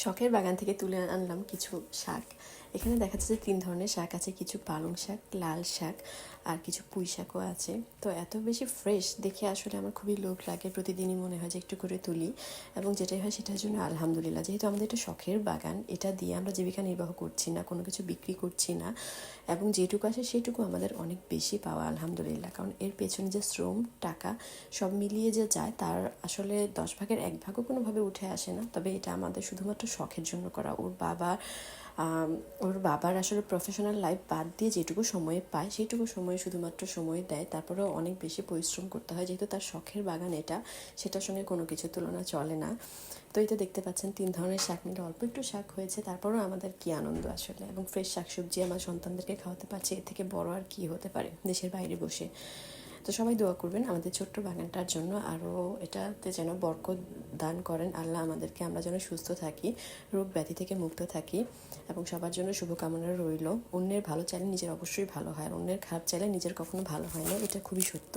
শখের বাগান থেকে তুলে আনলাম কিছু শাক। এখানে দেখা যাচ্ছে যে 3 ধরনের শাক আছে, কিছু পালং শাক, লাল শাক আর কিছু পুঁই শাকও আছে। তো এত বেশি ফ্রেশ দেখে আসলে আমার খুবই লোভ লাগে, প্রতিদিনই মনে হয় যে একটু করে তুলি, এবং যেটাই হয় সেটার জন্য আলহামদুলিল্লাহ। যেহেতু আমাদের এটা শখের বাগান, এটা দিয়ে আমরা জীবিকা নির্বাহ করছি না, কোনো কিছু বিক্রি করছি না, এবং যেটুকু আসে সেটুকু আমাদের অনেক বেশি পাওয়া আলহামদুলিল্লাহ। কারণ এর পেছনে যে শ্রম, টাকা সব মিলিয়ে যে যায় তার আসলে 10 ভাগের 1 ভাগও কোনোভাবে উঠে আসে না। তবে এটা আমাদের শুধুমাত্র শখের জন্য করা। ওর বাবার আসলে প্রফেশনাল লাইফ বাদ দিয়ে যেটুকু সময় পায় সেইটুকু সময় শুধুমাত্র সময় দেয়, তারপরেও অনেক বেশি পরিশ্রম করতে হয়, যেহেতু তার শখের বাগান এটা, সেটার সঙ্গে কোনো কিছু তুলনা চলে না। তো এই তো দেখতে পাচ্ছেন 3 ধরনের শাক মিলে অল্প একটু শাক হয়েছে, তারপরেও আমাদের কী আনন্দ আসলে। এবং ফ্রেশ শাকসবজি আমার সন্তানদেরকে খাওয়াতে পারছি, এর থেকে বড় আর কী হতে পারে দেশের বাইরে বসে। তো সবাই দোয়া করবেন আমাদের ছোট্ট বাগানটার জন্য, আরও এটাতে যেন বরকত দান করেন আল্লাহ আমাদেরকে, আমরা যেন সুস্থ থাকি, রোগ ব্যাধি থেকে মুক্ত থাকি, এবং সবার জন্য শুভকামনা রইল। অন্যের ভালো চাইলে নিজের অবশ্যই ভালো হয়, আর অন্যের খারাপ চাইলে নিজের কখনো ভালো হয় না, এটা খুবই সত্য।